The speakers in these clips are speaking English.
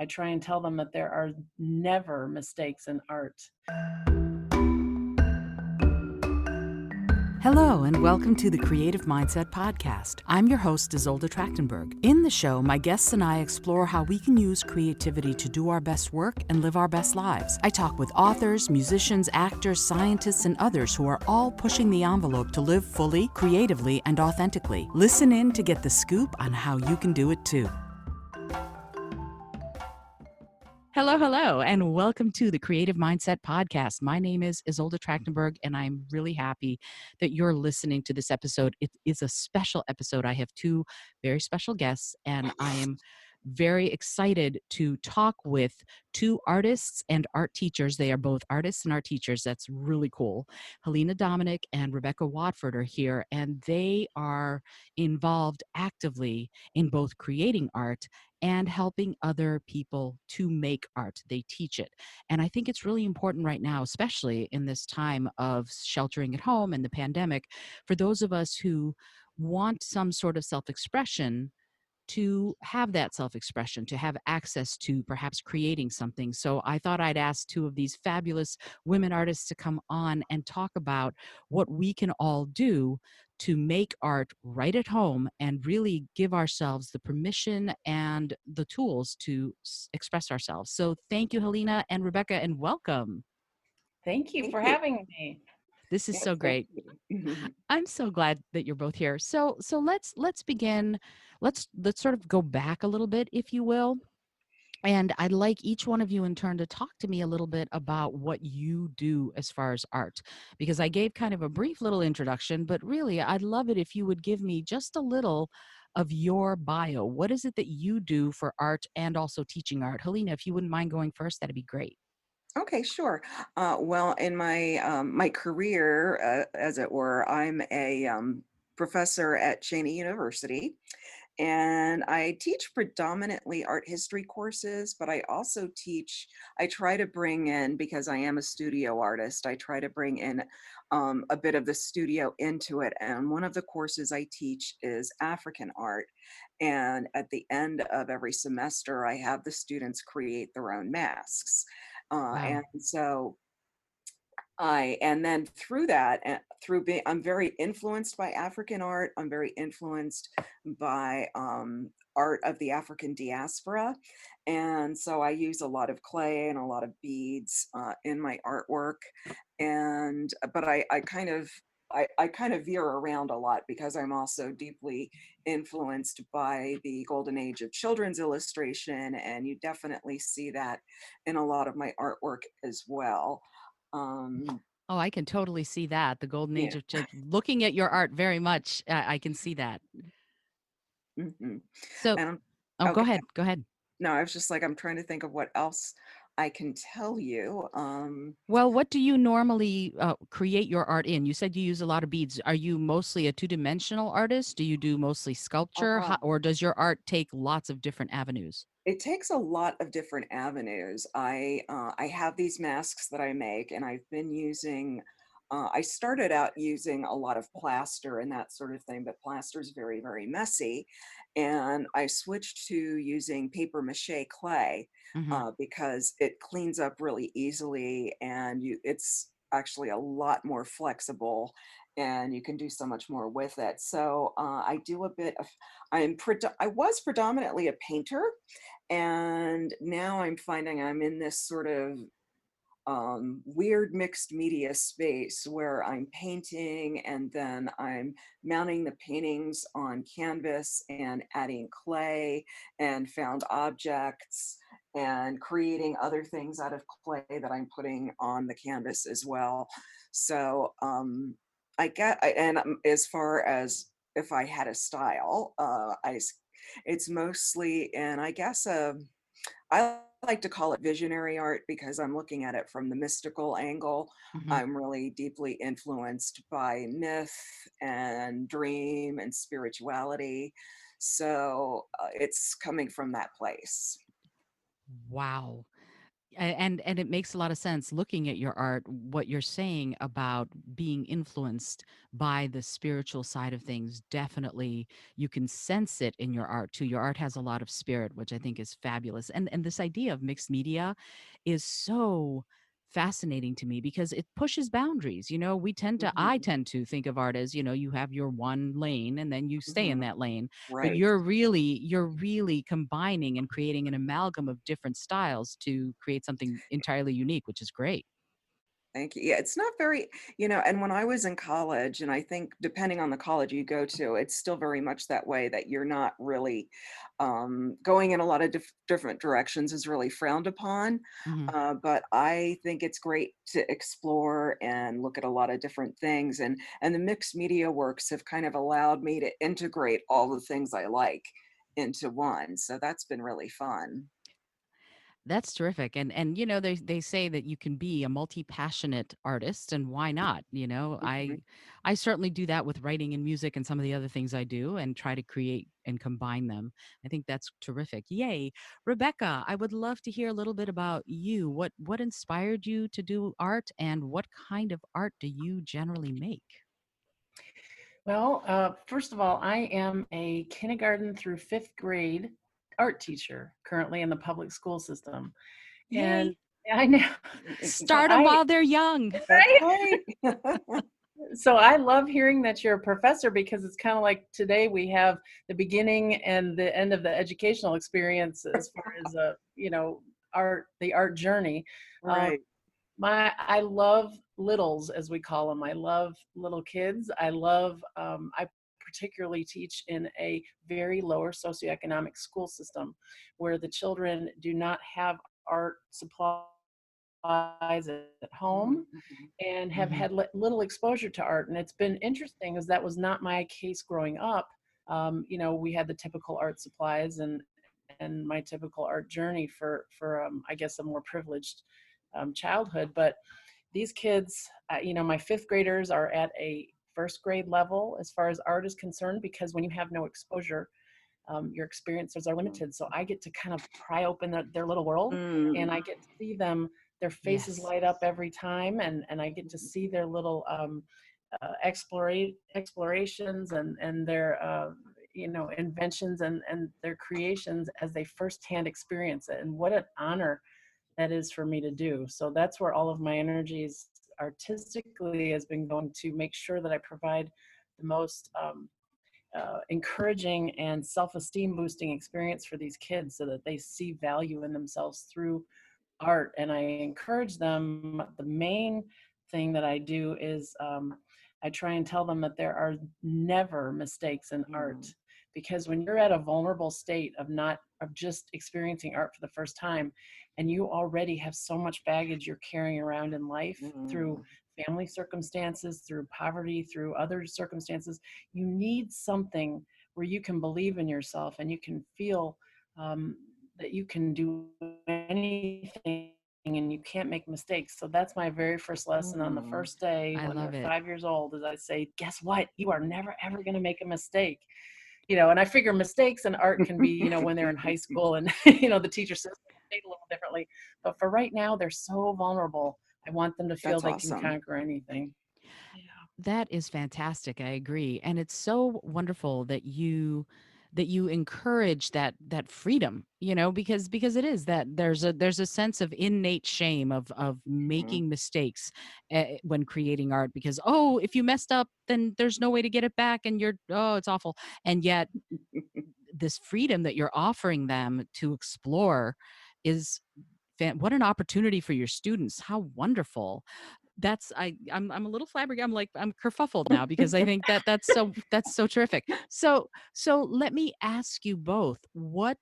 I try and tell them that there are never mistakes in art. Hello, and welcome to the Creative Mindset Podcast. I'm your host, Isolde Trachtenberg. In the show, my guests and I explore how we can use creativity to do our best work and live our best lives. I talk with authors, musicians, actors, scientists, and others who are all pushing the envelope to live fully, creatively, and authentically. Listen in to get the scoop on how you can do it too. Hello, and welcome to the Creative Mindset Podcast. My name is Isolde Trachtenberg, and I'm really happy that you're listening to this episode. It is a special episode. I have two very special guests, and I am very excited to talk with two artists and art teachers. They are both artists and art teachers. That's really cool. Helena Dominic and Rebecca Watford are here, and they are involved actively in both creating art and helping other people to make art. They teach it. And I think it's really important right now, especially in this time of sheltering at home and the pandemic, for those of us who want some sort of self-expression to have that self-expression, to have access to perhaps creating something. So I thought I'd ask two of these fabulous women artists to come on and talk about what we can all do to make art right at home and really give ourselves the permission and the tools to express ourselves. So thank you, Helena and Rebecca, and welcome. Thank you Thank for you. having me. This is Yes, so thank great. you. I'm so glad that you're both here. So let's begin. Let's sort of go back a little bit, if you will. And I'd like each one of you in turn to talk to me a little bit about what you do as far as art, because I gave kind of a brief little introduction, but really I'd love it if you would give me just a little of your bio. What is it that you do for art and also teaching art? Helena, if you wouldn't mind going first, that'd be great. Okay, sure. Well, in my career, as it were, I'm a professor at Cheney University, and I teach predominantly art history courses, but I also teach. I try to bring in, because I am a studio artist, I try to bring in a bit of the studio into it. And one of the courses I teach is African art. And at the end of every semester, I have the students create their own masks. Wow. And so and then through that, through being, I'm very influenced by African art. I'm very influenced by art of the African diaspora. And so I use a lot of clay and a lot of beads in my artwork. But I kind of veer around a lot because I'm also deeply influenced by the golden age of children's illustration. And you definitely see that in a lot of my artwork as well. Um, Oh, I can totally see that. The golden age yeah. of children. Looking at your art very much, I can see that. hmm So, And I'm oh, go okay. ahead. Go ahead. No, I was just like, I'm trying to think of what else I can tell you. Well, what do you normally create your art in? You said you use a lot of beads. Are you mostly a two-dimensional artist? Do you do mostly sculpture? uh, Or does your art take lots of different avenues? it takes a lot of different avenues. I have these masks that I make, and I've been using. I started out using a lot of plaster and that sort of thing, but plaster is very, very messy, and I switched to using paper mache clay Hmm. because it cleans up really easily, and it's actually a lot more flexible, and you can do so much more with it. So I do a bit of. I was predominantly a painter, and now I'm finding I'm in this sort of weird mixed media space where I'm painting and then I'm mounting the paintings on canvas and adding clay and found objects and creating other things out of clay that I'm putting on the canvas as well. So as far as if I had a style, it's mostly, and I guess I like to call it visionary art because I'm looking at it from the mystical angle. Hmm. I'm really deeply influenced by myth and dream and spirituality. So it's coming from that place. Wow. And it makes a lot of sense looking at your art, what you're saying about being influenced by the spiritual side of things. Definitely you can sense it in your art too. Your art has a lot of spirit, which I think is fabulous. And this idea of mixed media is so fascinating to me because it pushes boundaries. I Mhm, tend to think of art as, you have your one lane and then you stay in mhm. that lane, but Right. you're really combining and creating an amalgam of different styles to create something entirely unique, which is great. Thank you. Yeah, it's not very, and when I was in college, and I think depending on the college you go to, it's still very much that way that you're not really going in a lot of different directions is really frowned upon. Hmm. But I think it's great to explore and look at a lot of different things, and the mixed media works have kind of allowed me to integrate all the things I like into one. So that's been really fun. That's terrific. And they say that you can be a multi-passionate artist, and why not? Mhm. I certainly do that with writing and music and some of the other things I do and try to create and combine them. I think that's terrific. Yay. Rebecca, I would love to hear a little bit about you. What inspired you to do art, and what kind of art do you generally make? Well, first of all, I am a kindergarten through fifth grade art teacher currently in the public school system. Yay. And I know, so Start them while they're young. That's right? right. So I love hearing that you're a professor because it's kind of like today we have the beginning and the end of the educational experience as far as the art journey. Um, Right. I love littles, as we call them. I love little kids. I particularly teach in a very lower socioeconomic school system where the children do not have art supplies at Mhm, home mhm. and have Hmm. had little exposure to art. And it's been interesting as that was not my case growing up. We had the typical art supplies and my typical art journey for I guess a more privileged childhood. But these kids, my fifth graders are at a first grade level as far as art is concerned because when you have no exposure, your experiences are Mhm. limited. So I get to kind of pry open their little world, and Mm. I get to see them. Their faces Yes. light up every time, and I get to see their little explorations and their inventions and their creations as they firsthand experience it. And what an honor that is for me to do. So that's where all of my energies artistically has been going to make sure that I provide the most encouraging and self-esteem boosting experience for these kids so that they see value in themselves through art. And I encourage them. The main thing that I do is I try and tell them that there are never mistakes in art Mhm. because when you're at a vulnerable state of just experiencing art for the first time and you already have so much baggage you're carrying around in life through Mm. family circumstances, through poverty, through other circumstances, you need something where you can believe in yourself and you can feel um, that you can do anything and you can't make mistakes. So that's my very first lesson on the Mm. first day I when love they're it. 5 years old is I say, guess what? You are never ever going to make a mistake. And I figure mistakes in art can be, when they're in high school and, the teacher says they made a little differently. But for right now, they're so vulnerable. I want them to feel That's they can awesome. conquer anything. Yeah. That is fantastic. I agree. And it's so wonderful that you encourage that freedom, because it is that there's a sense of innate shame of Mhm. making mistakes when creating art because if you messed up then there's no way to get it back and it's awful. And yet this freedom that you're offering them to explore is what an opportunity for your students. How wonderful. I'm a little flabbergasted. I'm kerfuffled now because I think that's so terrific. So let me ask you both, what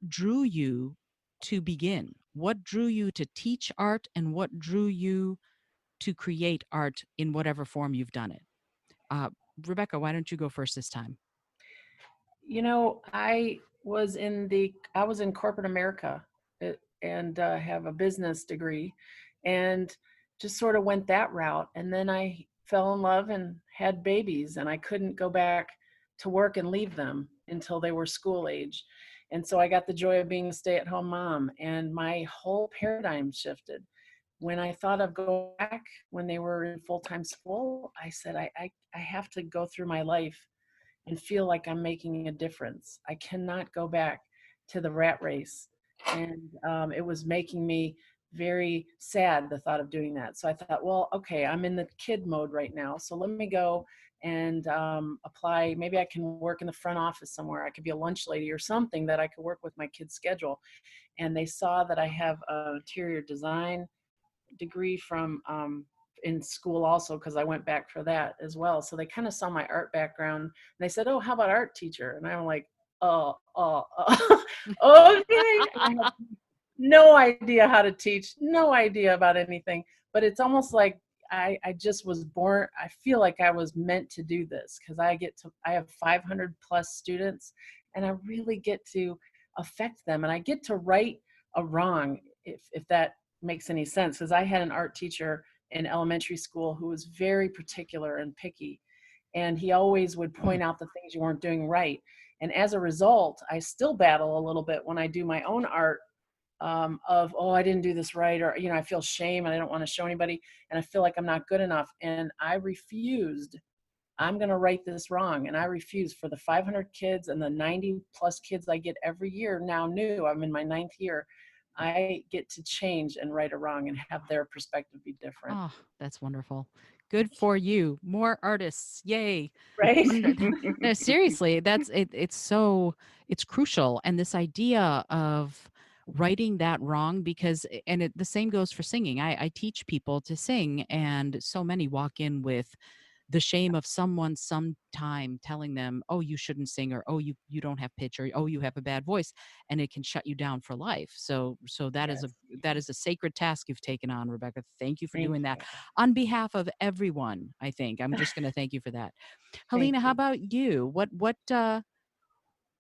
drew you to begin? What drew you to teach art, and what drew you to create art in whatever form you've done it? Uh, Rebecca, why don't you go first this time? I was in corporate America and have a business degree and just sort of went that route. And then I fell in love and had babies, and I couldn't go back to work and leave them until they were school age. And so I got the joy of being a stay-at-home mom, and my whole paradigm shifted. When I thought of going back when they were in full-time school, I said, I have to go through my life and feel like I'm making a difference. I cannot go back to the rat race. And it was making me very sad, the thought of doing that. So I thought, well, okay, I'm in the kid mode right now. So let me go and apply. Maybe I can work in the front office somewhere. I could be a lunch lady or something that I could work with my kids' schedule. And they saw that I have an interior design degree from in school also, because I went back for that as well. So they kind of saw my art background and they said, "Oh, how about art teacher?" And I'm like, okay. And I have no idea how to teach, no idea about anything. But it's almost like I just was born. I feel like I was meant to do this because I have 500 plus students, and I really get to affect them, and I get to right a wrong, if that makes any sense. Because I had an art teacher in elementary school who was very particular and picky, and he always would point out the things you weren't doing right. And as a result, I still battle a little bit when I do my own art, of, oh, I didn't do this right, or I feel shame and I don't want to show anybody, and I feel like I'm not good enough. And I refused. I'm going to right this wrong, and I refuse. For the 500 kids and the 90 plus kids I get every year now, new, I'm in my 9th year, I get to change and right a wrong and have their perspective be different. Oh, that's wonderful. Good for you. More artists. Yay. Right. No, seriously, that's it. It's crucial. And this idea of righting that wrong, because, the same goes for singing. I teach people to sing, and so many walk in with the shame of someone sometime telling them, "Oh, you shouldn't sing," or, "Oh, you don't have pitch," or, "Oh, you have a bad voice," and it can shut you down for life. So Yes. that is a sacred task you've taken on, Rebecca. Thank you for Thank doing that you. on behalf of everyone. I think I'm just going to thank you for that. Thank Helena, how you. about you?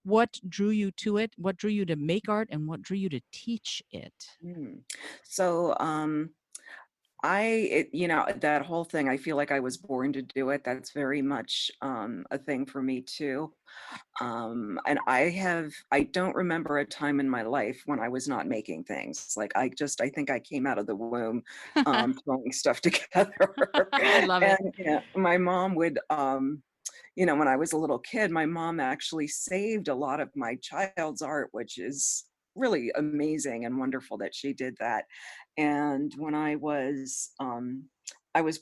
What drew you to it? What drew you to make art, and what drew you to teach it? Mm. So, that whole thing, I feel like I was born to do it. That's very much a thing for me too. And I don't remember a time in my life when I was not making things. Like I think I came out of the womb throwing stuff together. I love it. And my mom would, when I was a little kid, my mom actually saved a lot of my child's art, which is really amazing and wonderful that she did that. And when I was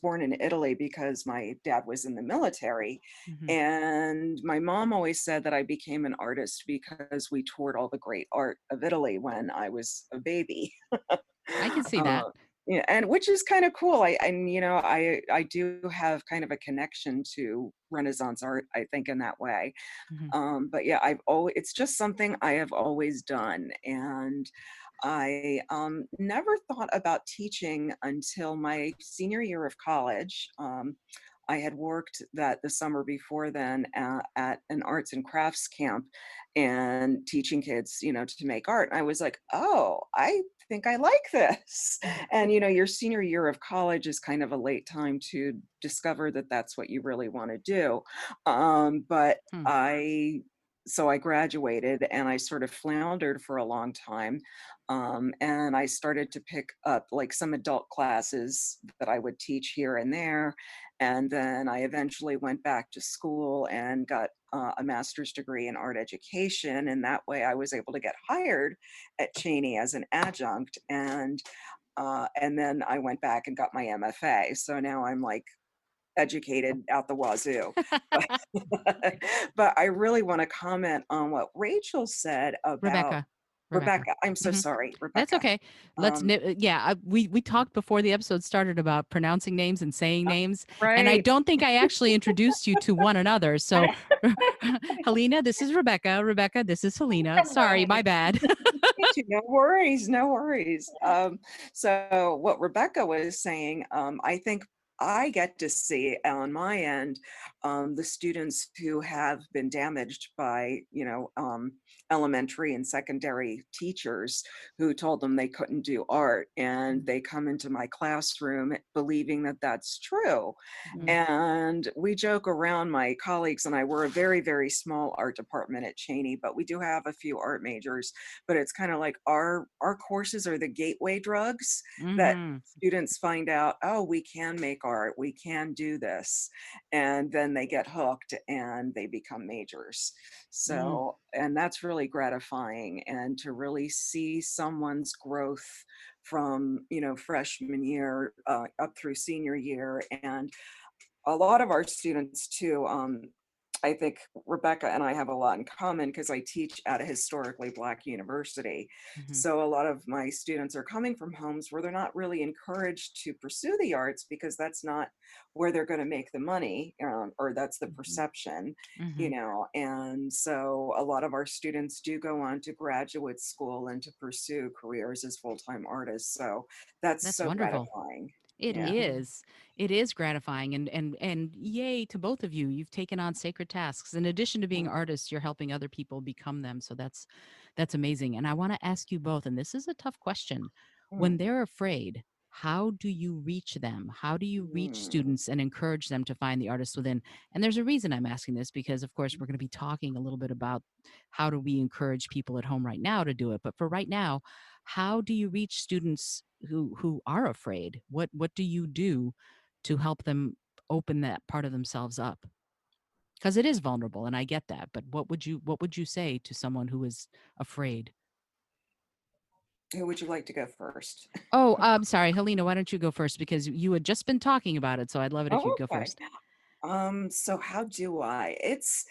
born in Italy because my dad was in the military. Mhm. And my mom always said that I became an artist because we toured all the great art of Italy when I was a baby. I can see that. Uh, yeah, and which is kind of cool. I do have kind of a connection to Renaissance art, I think, in that way. Mhm. But yeah, I've always it's just something I have always done, and I never thought about teaching until my senior year of college. I had worked that the summer before then at an arts and crafts camp and teaching kids, to make art. I was like, oh, I think I like this. And, your senior year of college is kind of a late time to discover that that's what you really want to do. But Hmm. so I graduated and I sort of floundered for a long time. And I started to pick up like some adult classes that I would teach here and there. And then I eventually went back to school and got a master's degree in art education. And that way I was able to get hired at Cheney as an adjunct. And then I went back and got my MFA. So now I'm like educated out the wazoo. But, but I really want to comment on what Rachel said about Rebecca. Rebecca. Rebecca. I'm so Mhm. sorry, That's Rebecca. okay. Um, Yeah, we talked before the episode started about pronouncing names and saying names, and I right. don't think I actually introduced you to one another. So, Helena, this is Rebecca. Rebecca, this is Helena. Sorry, my bad. No worries, no worries. So what Rebecca was saying, I think I get to see on my end the students who have been damaged by, elementary and secondary teachers who told them they couldn't do art, and Mm, they come into my classroom believing that that's true. mm, And we joke around, my colleagues and I, we're a very, very small art department at Cheney, but we do have a few art majors. But it's kind of like our courses are the gateway drugs that Mm-hmm. students find out, oh, we can make art, we can do this. And then they get hooked and they become majors. mm. So, and that's really gratifying. And to really see someone's growth from, freshman year up through senior year. And a lot of our students too, I think Rebecca and I have a lot in common because I teach at a historically Black university. Mm-hmm. So a lot of my students are coming from homes where they're not really encouraged to pursue the arts because that's not where they're going to make the money, or that's the Mhm. perception, Mm-hmm. and so a lot of our students do go on to graduate school and to pursue careers as full-time artists. So that's That's so wonderful. gratifying. It Yeah. Mhm. is. It is gratifying, and yay to both of you. You've taken on sacred tasks. In addition to being artists, you're helping other people become them. So that's amazing. And I want to ask you both, and this is a tough question. When Mhm. they're afraid, how do you reach them? How do you reach Mm. students and encourage them to find the artist within? And there's a reason I'm asking this because, of course, we're going to be talking a little bit about how do we encourage people at home right now to do it. But for right now, how do you reach students who are afraid? What do you do to help them open that part of themselves up? Because it is vulnerable, and I get that. But what would you say to someone who is afraid? Who would you like to go first? Oh, I'm sorry, Helena. Why don't you go first? Because you had just been talking about it, so I'd love it if you'd Oh, go okay. first. So how do I? It's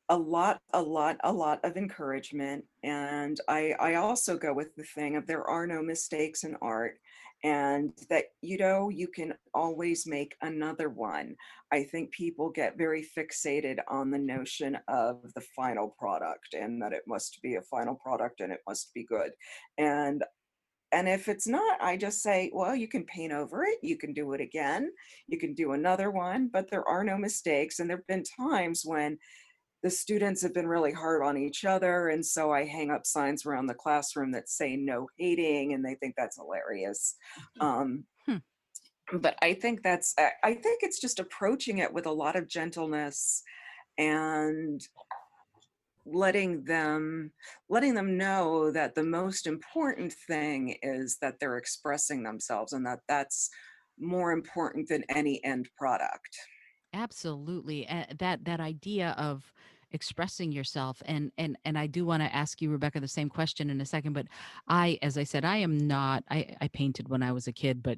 a lot of encouragement. And I also go with the thing of there are no mistakes in art, and that, you can always make another one. I think people get very fixated on the notion of the final product and that it must be a final product and it must be good. And And if it's not, I just say, well, you can paint over it, you can do it again, you can do another one, but there are no mistakes. And there have been times when the students have been really hard on each other. And so I hang up signs around the classroom that say no hating, and they think that's hilarious. Um, Hmm. but I think it's just approaching it with a lot of gentleness and letting them letting them know that the most important thing is that they're expressing themselves, and that that's more important than any end product. Absolutely. That idea of expressing yourself, and I do want to ask you, Rebecca, the same question in a second, but as I said, I am not I painted when I was a kid, but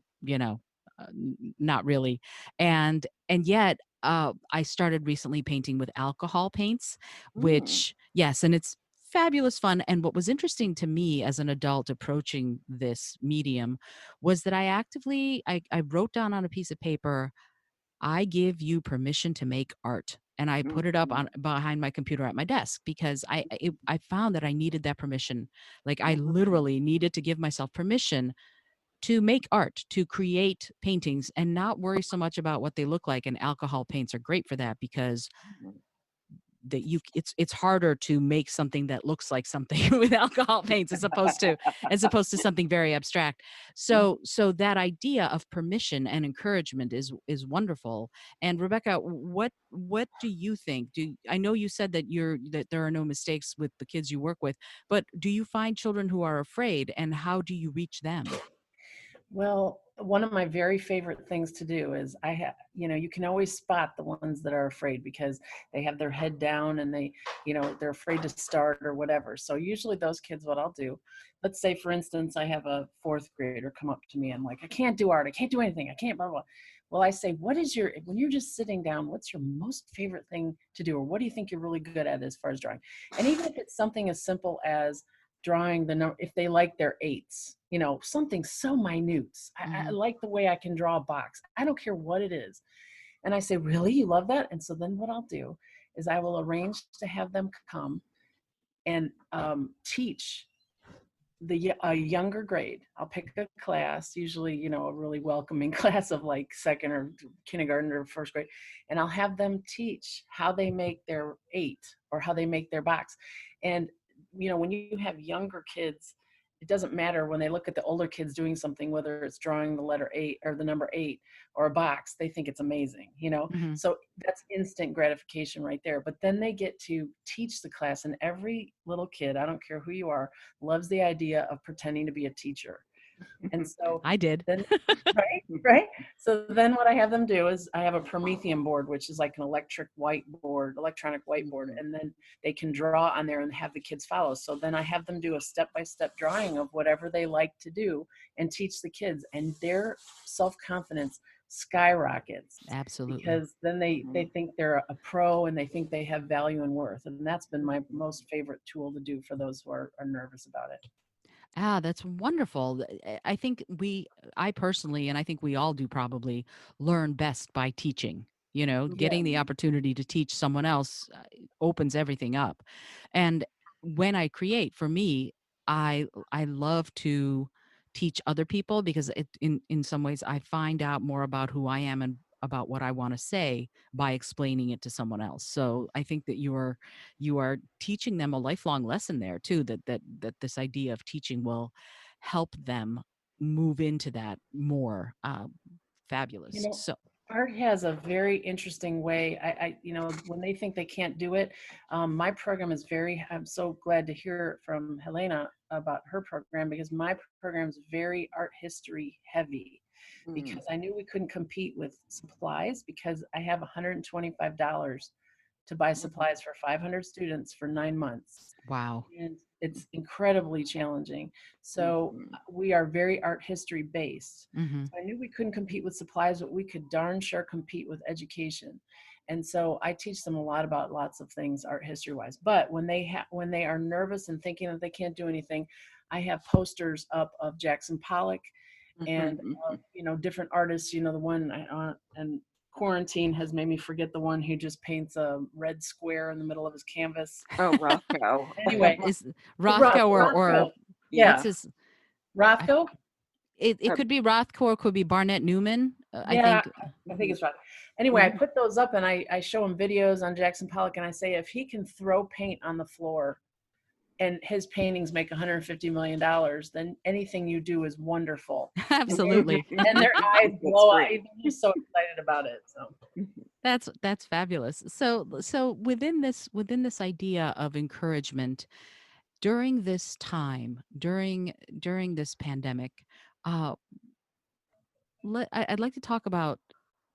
not really. And yet I started recently painting with alcohol paints, Mm, which, yes, and it's fabulous fun. And what was interesting to me as an adult approaching this medium was that I wrote down on a piece of paper, I give you permission to make art. And I put it up mhm, on behind my computer at my desk because I found that I needed that permission. Like I mhm, literally needed to give myself permission to make art, to create paintings and not worry so much about what they look like. And alcohol paints are great for that because mhm. it's harder to make something that looks like something with alcohol paints as opposed to something very abstract. So that idea of permission and encouragement is wonderful. And Rebecca, what do you think? Do I know you said that there are no mistakes with the kids you work with, but do you find children who are afraid, and how do you reach them? Well, one of my very favorite things to do is you can always spot the ones that are afraid because they have their head down and they're afraid to start or whatever. So usually those kids, what I'll do, let's say for instance, I have a fourth grader come up to me and like, I can't do art. I can't do anything. I can't blah, blah. Well, I say, when you're just sitting down, what's your most favorite thing to do? Or what do you think you're really good at as far as drawing? And even if it's something as simple as drawing the number, if they like their eights, something so minute. I Hmm. like the way I can draw a box. I don't care what it is. And I say, really, you love that? And so then what I'll do is I will arrange to have them come and teach a younger grade. I'll pick a class, usually, a really welcoming class of like second or kindergarten or first grade, and I'll have them teach how they make their eight or how they make their box. And when you have younger kids, it doesn't matter when they look at the older kids doing something, whether it's drawing the letter 8 or the number 8 or a box, they think it's amazing. Hmm. So that's instant gratification right there. But then they get to teach the class, and every little kid, I don't care who you are, loves the idea of pretending to be a teacher. And so I did. then, right. So then what I have them do is I have a Promethean board, which is like an electronic whiteboard, and then they can draw on there and have the kids follow. So then I have them do a step-by-step drawing of whatever they like to do and teach the kids, and their self-confidence skyrockets Absolutely. because then they think they're a pro and they think they have value and worth. And that's been my most favorite tool to do for those who are nervous about it. Ah, that's wonderful. I think I personally, and I think we all do probably, learn best by teaching. Yeah. Getting the opportunity to teach someone else opens everything up. And when I create, for me, I love to teach other people because in some ways I find out more about who I am and about what I want to say by explaining it to someone else. So I think that you are teaching them a lifelong lesson there too, that this idea of teaching will help them move into that more. You Fabulous. know, So art has a very interesting way. When they think they can't do it, my program is I'm so glad to hear from Helena about her program because my program is very art history heavy Mm. because I knew we couldn't compete with supplies because I have $125 to buy Mhm. supplies for 500 students for 9 months. wow. And it's incredibly challenging. So Mhm. we are very art history based. Hmm. So I knew we couldn't compete with supplies, but we could darn sure compete with education. And so I teach them a lot about lots of things art history wise. But when they are nervous and thinking that they can't do anything, I have posters up of Jackson Pollock and Mhm. different artists. The one and quarantine has made me forget the one who just paints a red square in the middle of his canvas. Oh, Rothko. Anyway, Is Rothko or Rothko. what's Yeah, Yeah. his? I, Rothko. it Uh, could be Rothko or it could be Barnett Newman. I Yeah, think. I think mhm. it's Rothko. Anyway, I Mhm. put those up and I show him videos on Jackson Pollock and I say if he can throw paint on the floor and his paintings make $150 million, then anything you do is wonderful. And Absolutely. their eyes That's blow out. great. They're just so excited about it. So. Mhm. That's fabulous. So within this idea of encouragement during this time, during this pandemic, uh, I'd like to talk about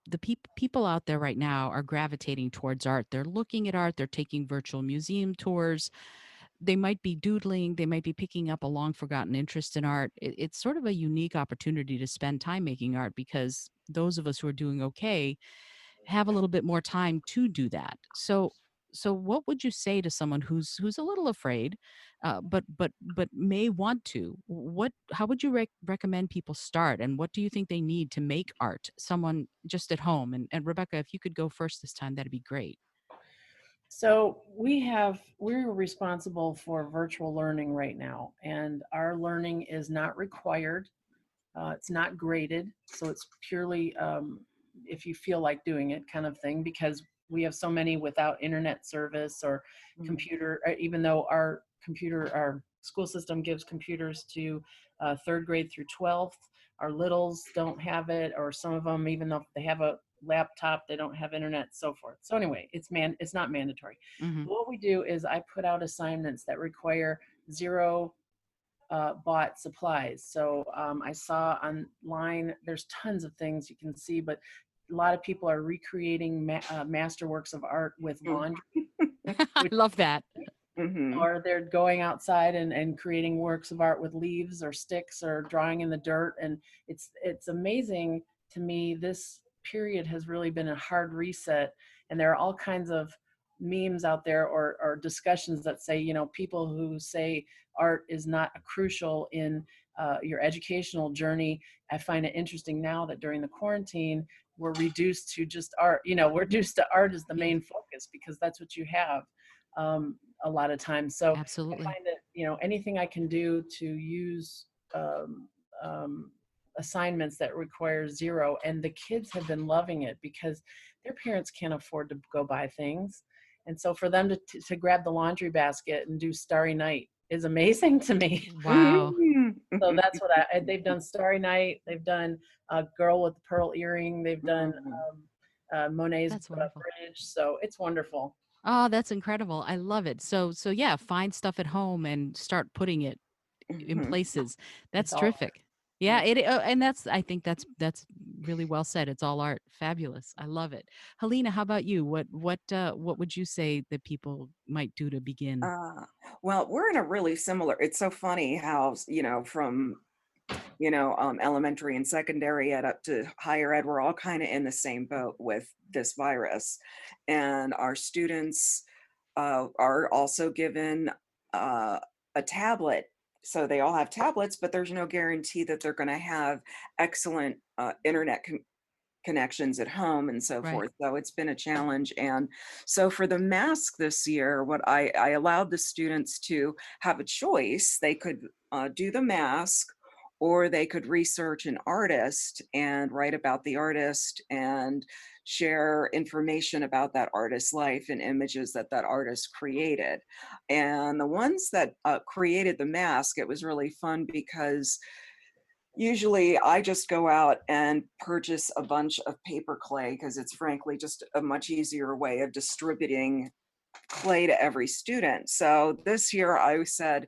the people out there right now are gravitating towards art. They're looking at art. They're taking virtual museum tours. They might be doodling. They might be picking up a long forgotten interest in art. It's sort of a unique opportunity to spend time making art because those of us who are doing okay have a little bit more time to do that. So what would you say to someone who's a little afraid, but may want to? How would you recommend people start, and what do you think they need to make art? Someone just at home, and Rebecca, if you could go first this time, that'd be great. So we're responsible for virtual learning right now, and our learning is not required. It's not graded, so it's purely if you feel like doing it kind of thing, because we have so many without internet service or Mhm. computer, even though our school system gives computers to third grade through 12th. Our littles don't have it, or some of them, even though they have a laptop, they don't have internet, so forth. So anyway, it's not mandatory. Hmm. What we do is I put out assignments that require zero bought supplies. So I saw online, there's tons of things you can see, but a lot of people are recreating masterworks of art with Mhm. laundry, I which, love that. Mhm. or they're going outside and creating works of art with leaves or sticks or drawing in the dirt. And it's amazing to me. This period has really been a hard reset, and there are all kinds of memes out there or discussions that say, people who say art is not crucial in your educational journey. I find it interesting now that during the quarantine, we're reduced to just art. We're reduced to art as the Yeah, main focus because that's what you have. A lot of times. So I absolutely. find that, anything I can do to use um, um, assignments that require zero, and the kids have been loving it because their parents can't afford to go buy things. And so for them to grab the laundry basket and do Starry Night is amazing to me. Wow. So that's what they've done Starry Night. They've done Girl with the Pearl Earring. They've done Monet's That's wonderful. Bridge. So it's wonderful. Oh, that's incredible. I love it. So yeah, find stuff at home and start putting it in places. That's It's all terrific. Yeah, and I think that's really well said. It's all art. Fabulous. I love it. Helena, how about you? What would you say that people might do to begin? Uh, well, we're in a really similar, it's so funny how, from, elementary and secondary ed up to higher ed, we're all kind of in the same boat with this virus. And our students are also given uh, a tablet. So they all have tablets, but there's no guarantee that they're going to have excellent internet connections at home and so Right. forth. So it's been a challenge. And so for the mask this year, what I allowed the students to have a choice. They could do the mask, or they could research an artist and write about the artist and share information about that artist's life and images that that artist created. And the ones that created the mask, it was really fun because usually I just go out and purchase a bunch of paper clay because it's frankly just a much easier way of distributing clay to every student. So this year I said,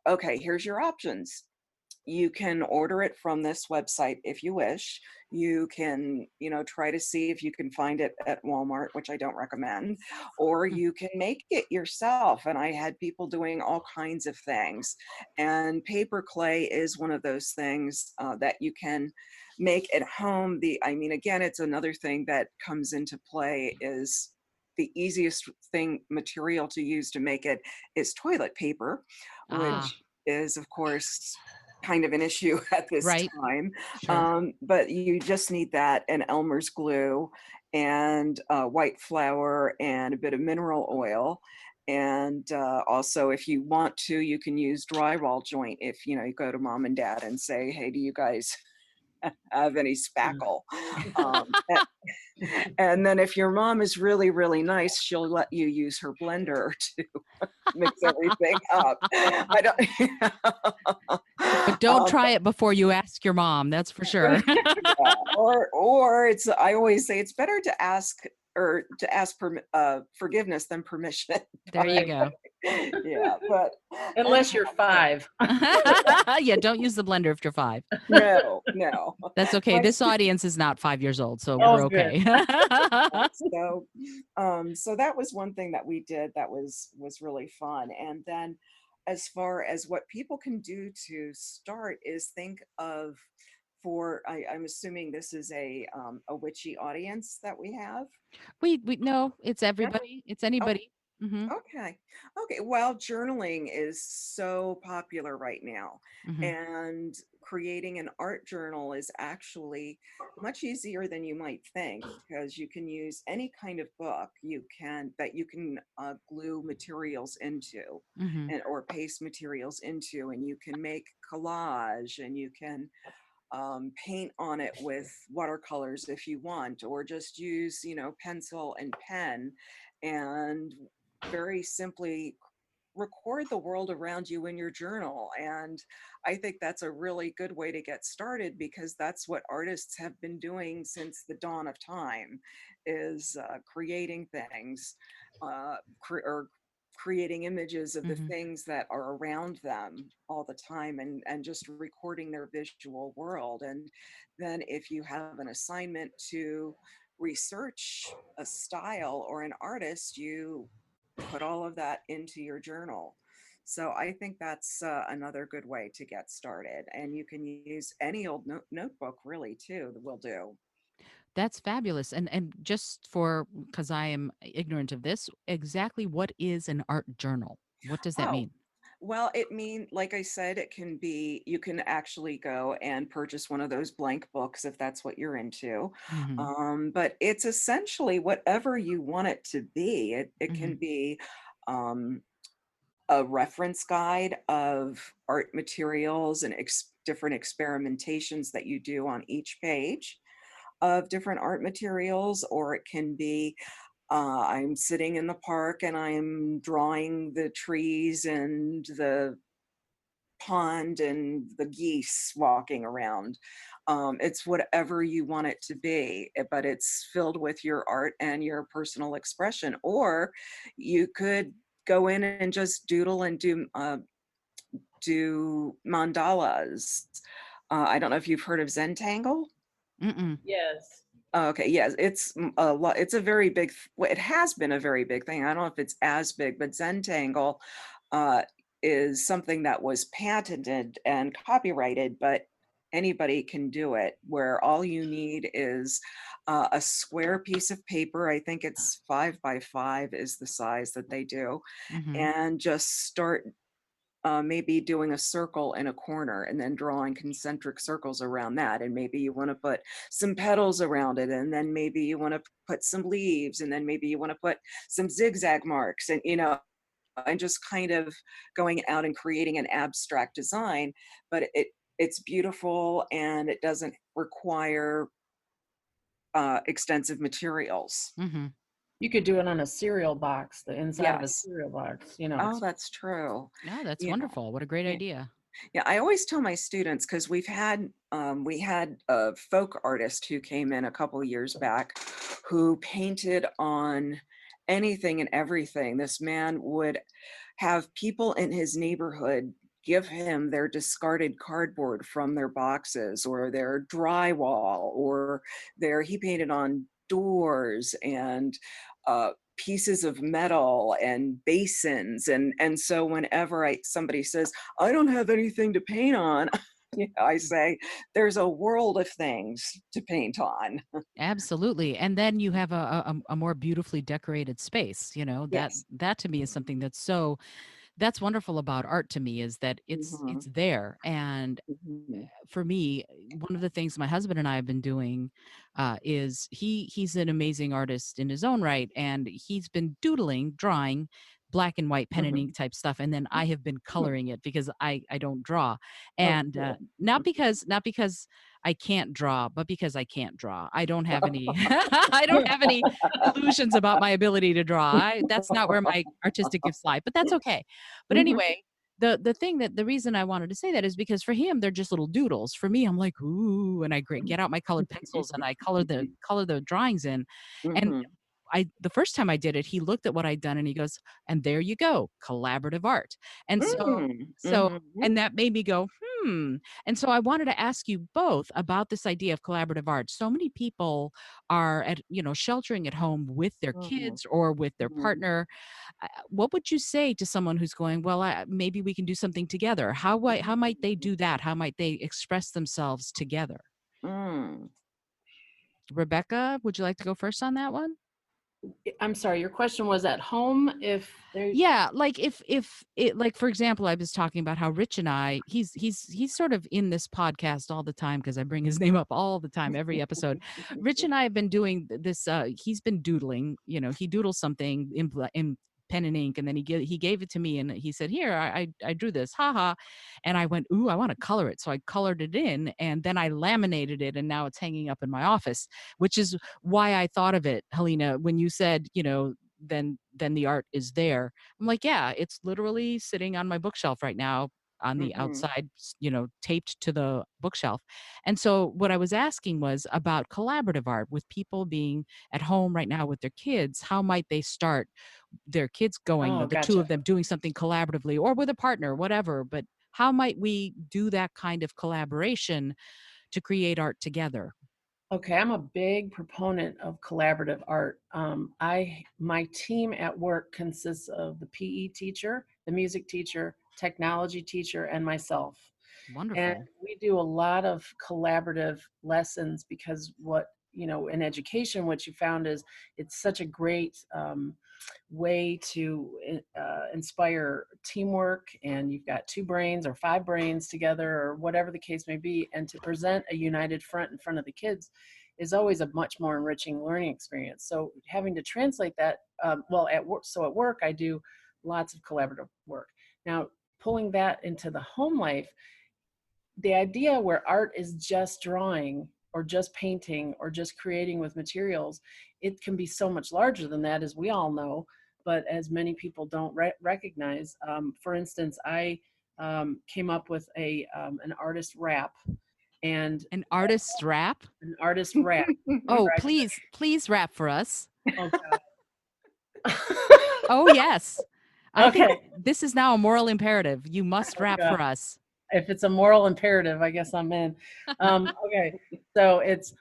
okay, here's your options. You can order it from this website if you wish. You can, try to see if you can find it at Walmart, which I don't recommend, or Hmm. you can make it yourself. And I had people doing all kinds of things. And paper clay is one of those things that you can make at home. Again, it's another thing that comes into play is the easiest material to use to make it is toilet paper, Ah, which is, of course, kind of an issue at this right. time. Sure. But you just need that and Elmer's glue and white flour and a bit of mineral oil. And also, if you want to, you can use drywall joint. If you go to mom and dad and say, "Hey, do you guys have any spackle?" Um, and then if your mom is really, really nice, she'll let you use her blender to mix everything up. I don't. But don't try it before you ask your mom. That's for sure. Yeah, or it's, I always say it's better to ask, or to ask forgiveness than permission. There you go. Yeah, but Unless you're 5. Yeah, don't use the blender if you're 5. no. That's okay. My This audience is not 5 years old, so Oh, we're good. okay. so so that was one thing that we did that was really fun. And then as far as what people can do to start is think of, I'm assuming this is a witchy audience that we have. We no, it's No? everybody. It's Oh, anybody. Mhm. okay. Okay. Well, journaling is so popular right now. Mhm. And creating an art journal is actually much easier than you might think, because you can use any kind of book you can glue materials into, Mhm. or paste materials into, and you can make collage, and you can paint on it with watercolors if you want, or just use, pencil and pen, and very simply record the world around you in your journal. And I think that's a really good way to get started, because that's what artists have been doing since the dawn of time, is creating things, or creating images of the Mhm. things that are around them all the time, and just recording their visual world. And then if you have an assignment to research a style or an artist, you put all of that into your journal. So I think that's another good way to get started. And you can use any old notebook really too, that will do. That's fabulous. And just for because I am ignorant of this, exactly what is an art journal? What does that Oh, mean? well, like I said, you can actually go and purchase one of those blank books if that's what you're into. Mhm. But it's essentially whatever you want it to be. It can Mhm. be um, a reference guide of art materials and different experimentations that you do on each page of different art materials, or it can be I'm sitting in the park and I'm drawing the trees and the pond and the geese walking around. It's whatever you want it to be, but it's filled with your art and your personal expression. Or you could go in and just doodle and do mandalas. I don't know if you've heard of Zentangle. Mm-mm. Yes. Okay, yes, it's a lot. It's a very big. Well, it has been a very big thing. I don't know if it's as big, but Zentangle uh, is something that was patented and copyrighted, but anybody can do it. Where all you need is a square piece of paper. I think it's 5 by 5 is the size that they do, Mm-hmm. and just start maybe doing a circle in a corner and then drawing concentric circles around that. And maybe you want to put some petals around it. And then maybe you want to put some leaves. And then maybe you want to put some zigzag marks and, and just kind of going out and creating an abstract design. But it's beautiful and it doesn't require extensive materials. Mm-hmm. You could do it on a cereal box, the inside of a Yes. cereal box, you know, Oh, it's that's true. No, that's Yeah. wonderful. What a great Yeah. idea. Yeah, I always tell my students because we had a folk artist who came in a couple years back who painted on anything and everything. This man would have people in his neighborhood give him their discarded cardboard from their boxes or their drywall or he painted on doors and pieces of metal and basins and so whenever somebody says I don't have anything to paint on, I say there's a world of things to paint on. Absolutely. And then you have a more beautifully decorated space, that Yes. that to me is something that's wonderful about art to me is that Hmm. it's there. And Hmm. for me, one of the things my husband and I have been doing is he's an amazing artist in his own right, and he's been doodling, drawing black and white pen and Hmm. ink type stuff, and then I have been coloring it because I don't draw, Oh, and cool. not because I can't draw, but because I can't draw. I don't have any I don't have any illusions about my ability to draw. That's not where my artistic gifts lie, but that's okay. But Hmm. anyway, the reason I wanted to say that is because for him they're just little doodles. For me, I'm like, ooh, and get out my colored pencils and I color the drawings in. And Hmm. the first time I did it, he looked at what I'd done and he goes, and there you go, collaborative art. And so Hmm. and that made me go, hmm. And so I wanted to ask you both about this idea of collaborative art. So many people are sheltering at home with their Hmm. kids or with their Hmm. partner. What would you say to someone who's going, well, maybe we can do something together? How might they do that? How might they express themselves together? Mm. Rebecca, would you like to go first on that one? I'm sorry, your question was at home if they Yeah, like if it, like for example, I was talking about how Rich and I, he's sort of in this podcast all the time because I bring his name up all the time, every episode. Rich and I have been doing this. He's been doodling. He doodles something in pen and ink, and then he gave it to me, and he said, "Here, I drew this, haha," and I went, "Ooh, I want to color it," so I colored it in, and then I laminated it, and now it's hanging up in my office, which is why I thought of it, Helena, when you said, then the art is there. I'm like, yeah, it's literally sitting on my bookshelf right now on the Mhm. outside, taped to the bookshelf. And so what I was asking was about collaborative art with people being at home right now with their kids. How might they start their kids going, Oh, the two of gotcha. them doing something collaboratively or with a partner, whatever, but how might we do that kind of collaboration to create art together? Okay, I'm a big proponent of collaborative art. My team at work consists of the PE teacher, the music teacher, technology teacher, and myself. And Wonderful. we do a lot of collaborative lessons because in education, what you found is it's such a great way to inspire teamwork, and you've got two brains or five brains together or whatever the case may be, and to present a united front in front of the kids is always a much more enriching learning experience. So having to translate that, at work I do lots of collaborative work. Now, pulling that into the home life, the idea where art is just drawing or just painting or just creating with materials, it can be so much larger than that, as we all know, but as many people don't recognize. For instance, I came up with an artist rap, and An artist's rap? an artist rap. Oh, Right? please rap for us. Oh God. Oh, yes. I think Okay. this is now a moral imperative. You must Oh rap God. for us. If it's a moral imperative, I guess I'm in. Okay, so it's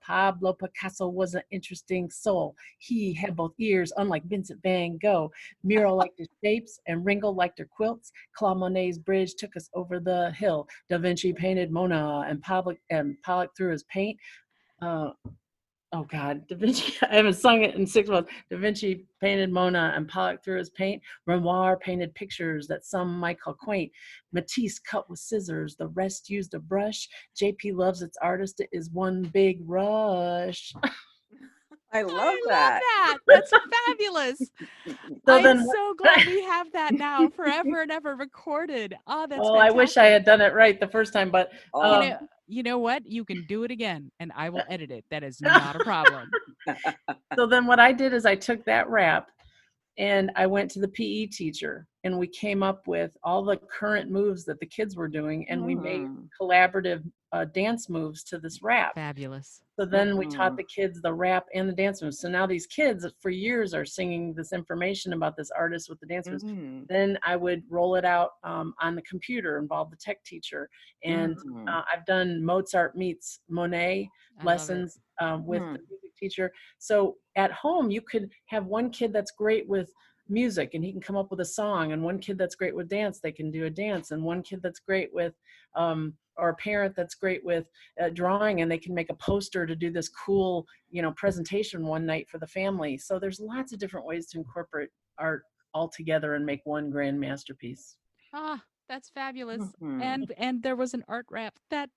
Pablo Picasso was an interesting soul. He had both ears, unlike Vincent van Gogh. Miro liked his shapes, and Ringo liked her quilts. Claude Monet's bridge took us over the hill. Da Vinci painted Mona, and Pollock threw his paint. Uh, Oh God, Da Vinci, I haven't sung it in 6 months. Da Vinci painted Mona and Pollock threw his paint. Renoir painted pictures that some might call quaint. Matisse cut with scissors, the rest used a brush. JP loves its artist, it is one big rush. I love I love that. that. That's fabulous. So I'm then, so glad we have that now forever and ever recorded. Oh, that's well, I wish I fantastic. had done it right the first time, but You Oh, know, you know what? You can do it again and I will edit it. That is not a problem. so then what I did is I took that rap and I went to the PE teacher, and we came up with all the current moves that the kids were doing, and we made mm, collaborative dance moves to this rap. Fabulous. So then we taught mhm, the kids the rap and the dance moves. So now these kids for years are singing this information about this artist with the dance moves. mhm, Then I would roll it out on the computer, involve the tech teacher. And mhm, I've done Mozart meets Monet I love it. lessons with mhm, the music teacher. So at home, you could have one kid that's great with music and he can come up with a song, and one kid that's great with dance, they can do a dance, and one kid that's great with or a parent that's great with drawing, and they can make a poster to do this cool, presentation one night for the family. So there's lots of different ways to incorporate art all together and make one grand masterpiece. Ah, that's fabulous. mhm. And there was an art rap that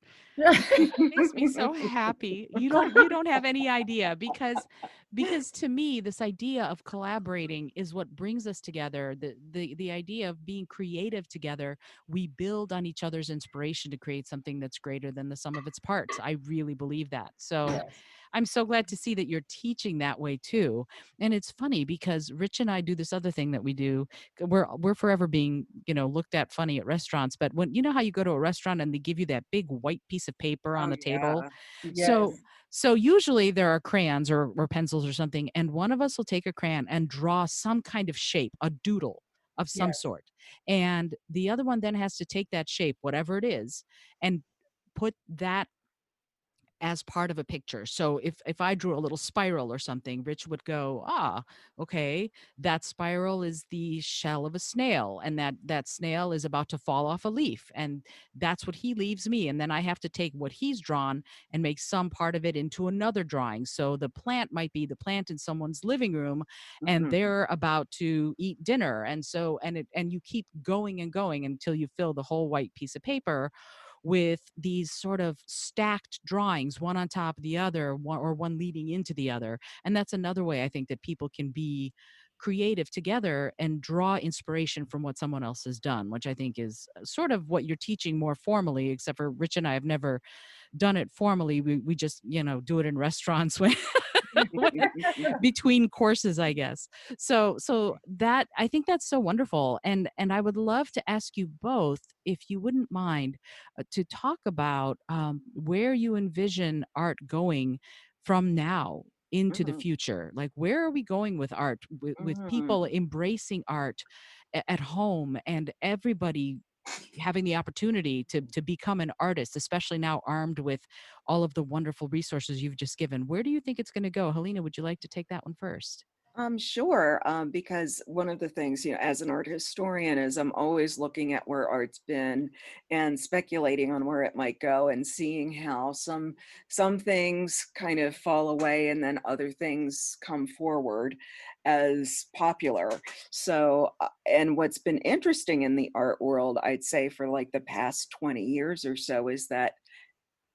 makes me so happy. You don't have any idea because to me this idea of collaborating is what brings us together. The idea of being creative together, we build on each other's inspiration to create something that's greater than the sum of its parts. I really believe that. So Yes. I'm so glad to see that you're teaching that way too. And it's funny because Rich and I do this other thing that we do. We're forever being, looked at funny at restaurants, but when you know how you go to a restaurant and they give you that big white piece of paper on Oh, the table. yeah. So Yes. so usually there are crayons or pencils or something, and one of us will take a crayon and draw some kind of shape, a doodle of some Yes. sort. And the other one then has to take that shape, whatever it is, and put that as part of a picture. So if I drew a little spiral or something, Rich would go, "Ah, okay, that spiral is the shell of a snail, and that snail is about to fall off a leaf, and that's what he leaves me. And then I have to take what he's drawn and make some part of it into another drawing. So the plant might be the plant in someone's living room, and Mhm, they're about to eat dinner, and and you keep going and going until you fill the whole white piece of paper with these sort of stacked drawings, one on top of the other, one leading into the other. And that's another way I think that people can be creative together and draw inspiration from what someone else has done, which I think is sort of what you're teaching more formally, except for Rich and I have never done it formally. We just, do it in restaurants when between courses, I guess. So that I think that's so wonderful, and I would love to ask you both, if you wouldn't mind, to talk about where you envision art going from now into the mhm, future. Like, where are we going with art, with mhm. people embracing art at home, and everybody having the opportunity to become an artist, especially now armed with all of the wonderful resources you've just given. Where do you think it's going to go? Helena, would you like to take that one first? Sure. Because one of the things, as an art historian, is I'm always looking at where art's been and speculating on where it might go and seeing how some things kind of fall away and then other things come forward as popular. So, and what's been interesting in the art world, I'd say for like the past 20 years or so, is that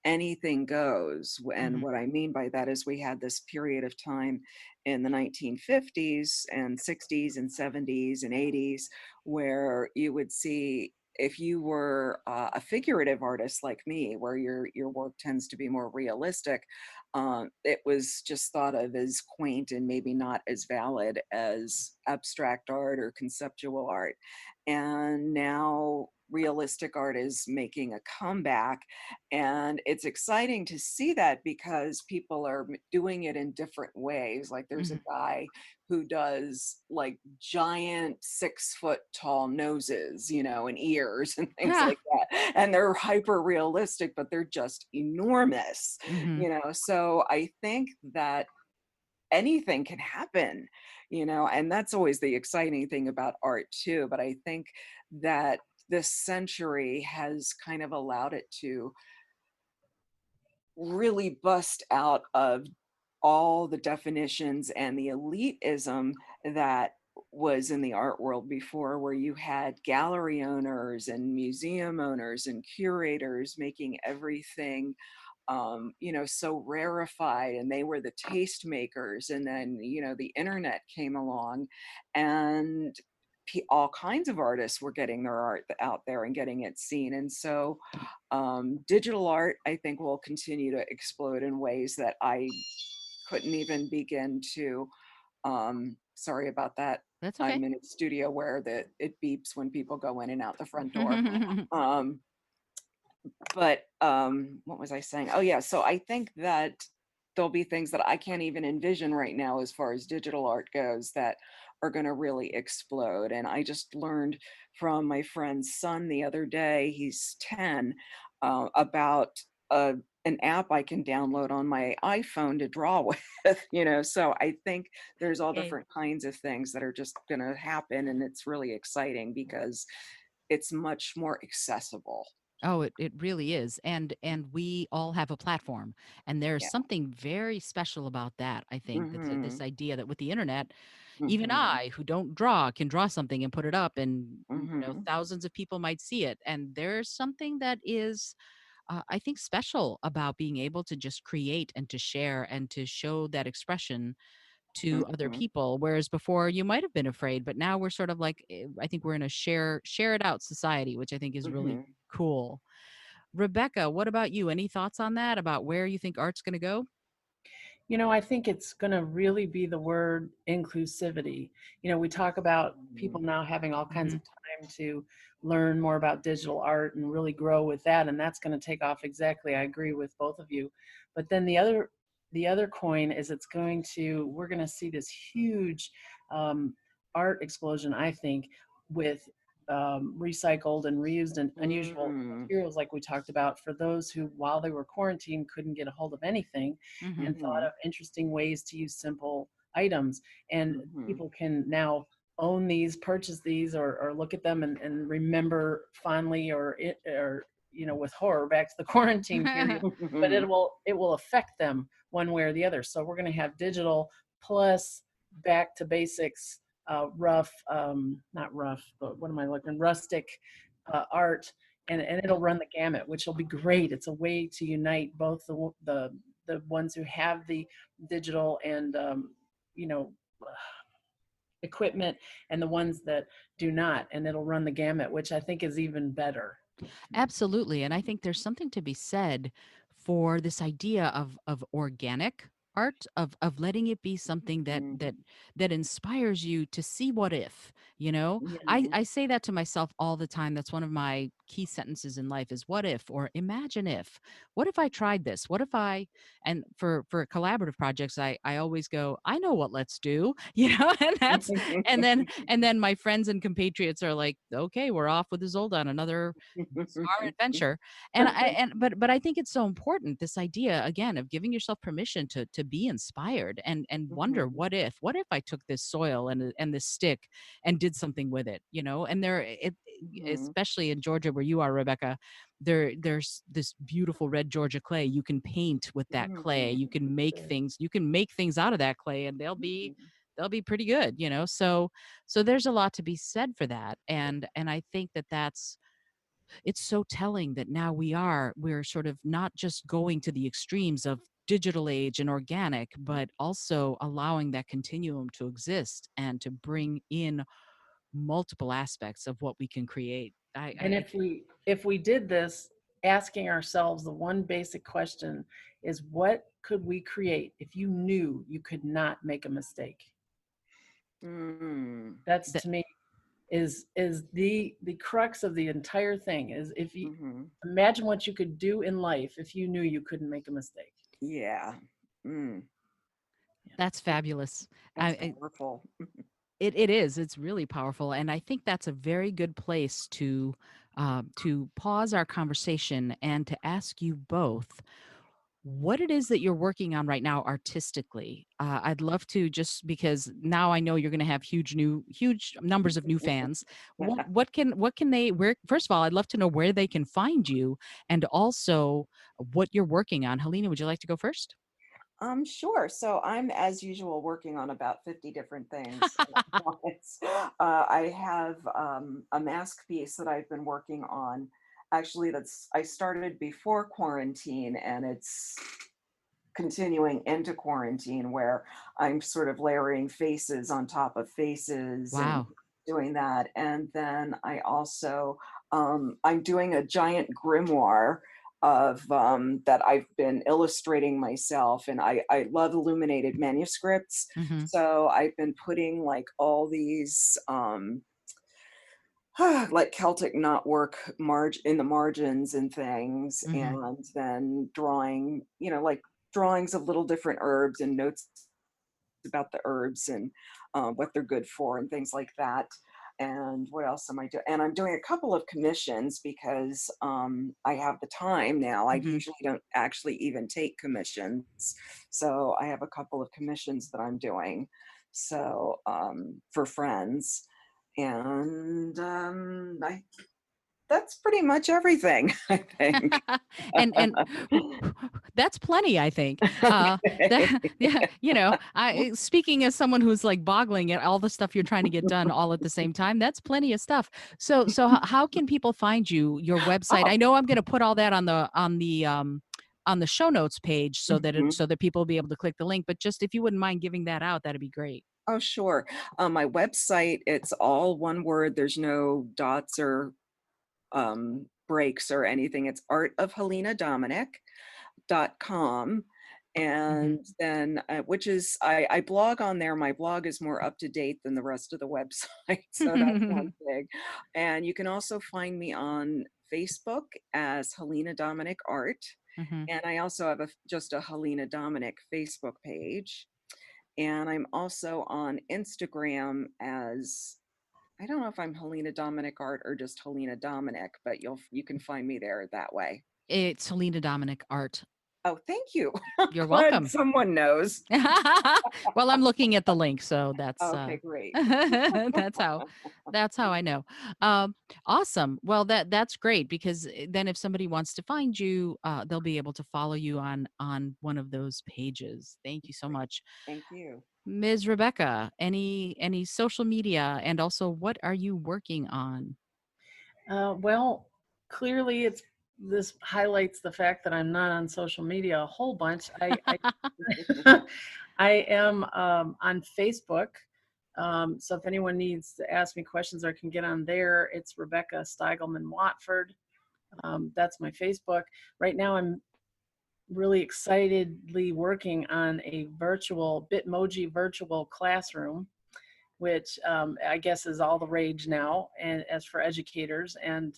anything goes. And Hmm. what I mean by that is we had this period of time in the 1950s and 60s and 70s and 80s where you would see if you were a figurative artist like me, where your work tends to be more realistic, it was just thought of as quaint and maybe not as valid as abstract art or conceptual art. And now realistic art is making a comeback, and it's exciting to see that because people are doing it in different ways. Like there's a Mhm. guy who does like giant 6 foot tall noses, and ears and things Yeah. like that. And they're hyper realistic, but they're just enormous, Mhm. So I think that anything can happen, and that's always the exciting thing about art too. But I think that this century has kind of allowed it to really bust out of all the definitions and the elitism that was in the art world before, where you had gallery owners and museum owners and curators making everything so rarefied, and they were the tastemakers. And then, the internet came along, and all kinds of artists were getting their art out there and getting it seen. And so, digital art, I think, will continue to explode in ways that I couldn't even begin to. Sorry about that. That's okay. I'm in a studio where it beeps when people go in and out the front door. Um, but what was I saying? Oh yeah, so I think that there'll be things that I can't even envision right now as far as digital art goes that are going to really explode. And I just learned from my friend's son the other day, he's 10, about uh, an app I can download on my iPhone to draw with, So I think there's all Yay. different kinds of things that are just going to happen. And it's really exciting because it's much more accessible. Oh, it really is. And we all have a platform. And there's Yeah. something very special about that, I think. That's this Mhm. idea that with the internet, even Mhm. I, who don't draw, can draw something and put it up, and Mhm. thousands of people might see it. And there's something that is, I think, special about being able to just create and to share and to show that expression to other Mhm. people. Whereas before you might have been afraid, but now we're sort of like, I think we're in a share it out society, which I think is really Mhm. cool. Rebecca, what about you? Any thoughts on that, about where you think art's going to go? I think it's going to really be the word inclusivity. We talk about people now having all kinds Hmm. of time to learn more about digital art and really grow with that, and that's going to take off exactly. I agree with both of you. But then the other coin is we're going to see this huge um, art explosion, I think, with recycled and reused and unusual Mhm. materials like we talked about, for those who, while they were quarantined, couldn't get a hold of anything Hmm. and thought Mhm. of interesting ways to use simple items. And Mhm. people can now own these, purchase these, or look at them and remember fondly, or with horror, back to the quarantine period. But it Mhm. will affect them one way or the other. So we're going to have digital plus back to basics, rough, not rough, but what am I looking? Rustic art, and it'll run the gamut, which will be great. It's a way to unite both the ones who have the digital and you know equipment, and the ones that do not, and it'll run the gamut, which I think is even better. Absolutely. And I think there's something to be said for this idea of organic art, of letting it be something that Mhm. that inspires you to see what if, you know? Yeah. I say that to myself all the time. That's one of my key sentences in life, is what if, or imagine if. What if I tried this? What if I, and for collaborative projects, I always go, I know what let's do, and that's, and then my friends and compatriots are like, okay, we're off with Isolde on another bizarre adventure. And I think it's so important, this idea again of giving yourself permission to be inspired, and wonder, Mhm. what if I took this soil and this stick and did something with it, and Mhm. especially in Georgia where you are, Rebecca, there's this beautiful red Georgia clay. You can paint with that clay, Mhm. you can make things out of that clay, and they'll be Mhm. they'll be pretty good, so there's a lot to be said for that. And I think that's, it's so telling that now we're sort of not just going to the extremes of digital age and organic, but also allowing that continuum to exist and to bring in multiple aspects of what we can create. And I if we did this, asking ourselves the one basic question is, what could we create if you knew you could not make a mistake? Mm, That's, that, to me, is the crux of the entire thing. Is if you mhm. imagine what you could do in life if you knew you couldn't make a mistake. Yeah. Mm, Yeah. that's fabulous. that's powerful. It is. It's really powerful, and I think that's a very good place to pause our conversation and to ask you both what it is that you're working on right now artistically. I'd love to, just because now I know you're going to have huge numbers of new fans. What can they, where, first of all, I'd love to know where they can find you, and also what you're working on. Helena, would you like to go first? Sure. So I'm, as usual, working on about 50 different things at once. I have a mask piece that I've been working on. Actually, I started before quarantine, and it's continuing into quarantine, where I'm sort of layering faces on top of faces and Wow. doing that. And then I also, I'm doing a giant grimoire of that I've been illustrating myself, and I love illuminated manuscripts. Hmm. So I've been putting like all these like Celtic knotwork in the margins and things, Hmm. and then drawing, like drawings of little different herbs and notes about the herbs and what they're good for and things like that. And what else am I doing? And I'm doing a couple of commissions because I have the time now. I Hmm. usually don't actually even take commissions. So I have a couple of commissions that I'm doing. So for friends. And that's pretty much everything, I think. and that's plenty, I think. That, Okay. yeah, I, speaking as someone who's like boggling at all the stuff you're trying to get done all at the same time, that's plenty of stuff. So how can people find you, your website? I Oh, know I'm going to put all that on the show notes page, so that mhm. so that people will be able to click the link, but just if you wouldn't mind giving that out, that'd be great. Oh, sure. My website, it's all one word. There's no dots or breaks or anything. It's artofhelenadominic.com. Hmm. And then, which is, I blog on there. My blog is more up to date than the rest of the website. So that's one thing. And you can also find me on Facebook as Helena Dominic Art. Hmm. And I also have just a Helena Dominic Facebook page. And I'm also on Instagram as, I don't know if I'm Helena Dominic Art or just Helena Dominic, but you can find me there that way. It's Helena Dominic Art. Oh, thank you. I'm You're glad welcome. someone knows. Well, I'm looking at the link, so that's Okay, great. that's how I know. Um, awesome. Well, that's great, because then if somebody wants to find you, they'll be able to follow you on one of those pages. Thank you so much, Thank you. Ms. Rebecca. Any social media, and also what are you working on? Well, clearly this highlights the fact that I'm not on social media a whole bunch. I am on Facebook. So if anyone needs to ask me questions or can get on there, it's Rebecca Steigelman Watford. That's my Facebook. Right now, I'm really excitedly working on a virtual Bitmoji virtual classroom, which I guess is all the rage now, and as for educators. And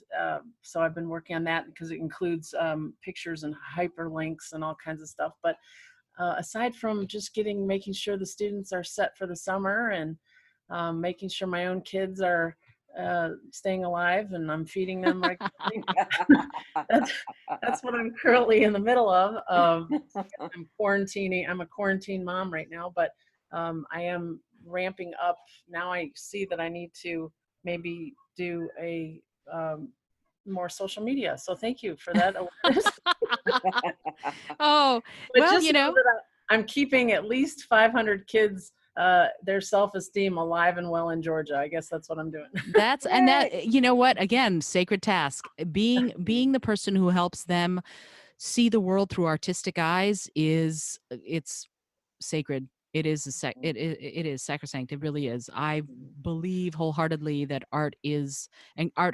so I've been working on that because it includes pictures and hyperlinks and all kinds of stuff. But aside from just making sure the students are set for the summer, and making sure my own kids are staying alive and I'm feeding them regularly, that's that's what I'm currently in the middle of. I'm quarantining. I'm a quarantine mom right now, but I am ramping up. Now I see that I need to maybe do a more social media. So thank you for that awareness. Oh, But well, just know that I'm keeping at least 500 kids, their self-esteem alive and well in Georgia. I guess that's what I'm doing. that's and Yay. that you know what? Again, sacred task. Being the person who helps them see the world through artistic eyes, it's sacred. It is it is sacrosanct. It really is. I Mhm. believe wholeheartedly that art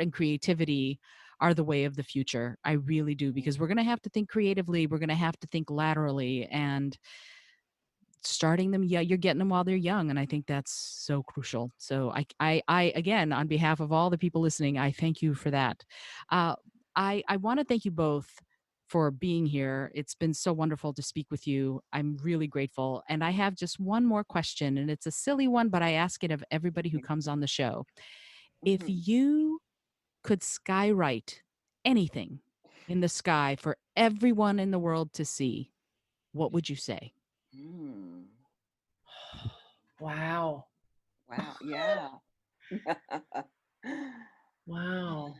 and creativity are the way of the future. I really do, because we're going to have to think creatively. We're going to have to think laterally, and starting them, yeah, you're getting them while they're young, and I think that's so crucial. So I again, on behalf of all the people listening, I thank you for that. uh, I want to thank you both for being here. It's been so wonderful to speak with you. I'm really grateful, and I have just one more question, and it's a silly one, but I ask it of everybody who comes on the show. If Mhm. you could skywrite anything in the sky for everyone in the world to see, what would you say? Mm. Wow. Wow. Yeah. Wow.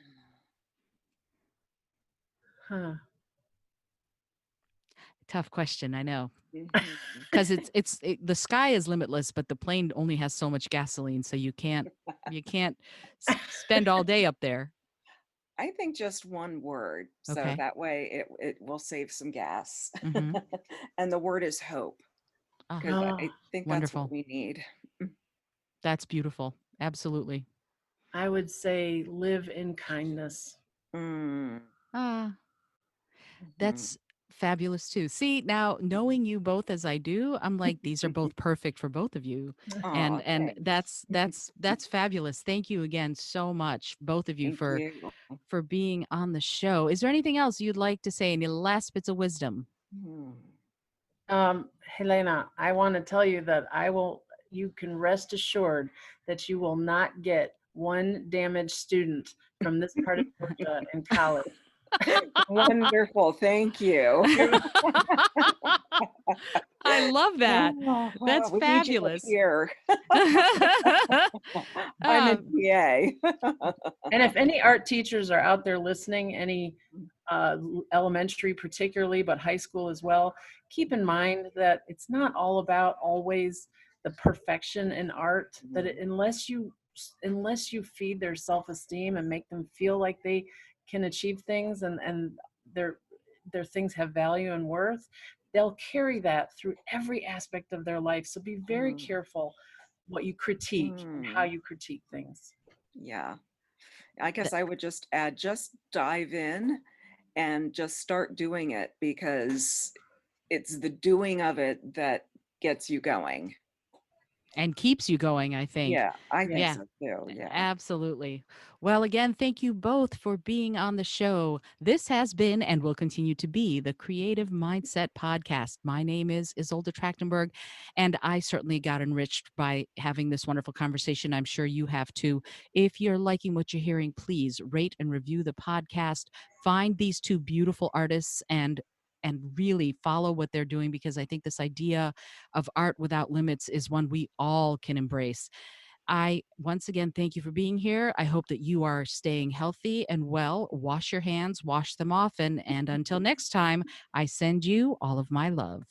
Huh. Tough question, I know. Mhm. Because the sky is limitless, but the plane only has so much gasoline, so you can't spend all day up there. I think just one word, so Okay. that way it will save some gas. Mm-hmm. And the word is hope, Ah, because Oh, I think that's what wonderful. we need. That's beautiful. Absolutely. I would say live in kindness. Mm. Ah, Mhm. that's fabulous too. See, now knowing you both as I do, I'm like, these are both perfect for both of you. Aw, And thanks. that's fabulous. Thank you again so much, both of you, Thank you. for being on the show. Is there anything else you'd like to say? Any last bits of wisdom? Mm. Helena, I want to tell you that you can rest assured that you will not get one damaged student from this part of Georgia in college. Wonderful, thank you. I love that. Oh, That's we need you up fabulous. here. I'm in Um, PA. And if any art teachers are out there listening, any elementary particularly, but high school as well, keep in mind that it's not all about always the perfection in art. That Mhm. unless you feed their self-esteem and make them feel like they can achieve things, and their their things have value and worth, they'll carry that through every aspect of their life. So be very Mm. careful what you critique and how Mm. you critique things. Yeah, I guess th- I would just add, just dive in and just start doing it, because it's the doing of it that gets you going. and keeps you going, I think. Yeah, I think Yes. Yeah. so too. Yeah. Absolutely. Well, again, thank you both for being on the show. This has been and will continue to be the Creative Mindset Podcast. My name is Isolde Trachtenberg, and I certainly got enriched by having this wonderful conversation. I'm sure you have too. If you're liking what you're hearing, please rate and review the podcast. Find these two beautiful artists and really follow what they're doing, because I think this idea of art without limits is one we all can embrace. I once again thank you for being here. I hope that you are staying healthy and well. Wash your hands, wash them often. And until next time, I send you all of my love.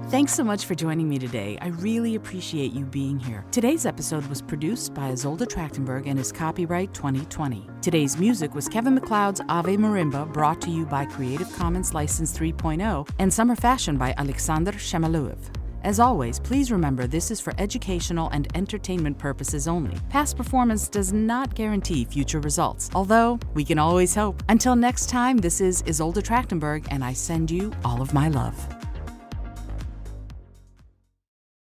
Thanks so much for joining me today. I really appreciate you being here. Today's episode was produced by Isolde Trachtenberg and is copyright 2020. Today's music was Kevin MacLeod's Ave Marimba, brought to you by Creative Commons License 3.0, and Summer Fashion by Alexander Shamaluev. As always, please remember this is for educational and entertainment purposes only. Past performance does not guarantee future results, although we can always hope. Until next time, this is Isolde Trachtenberg, and I send you all of my love.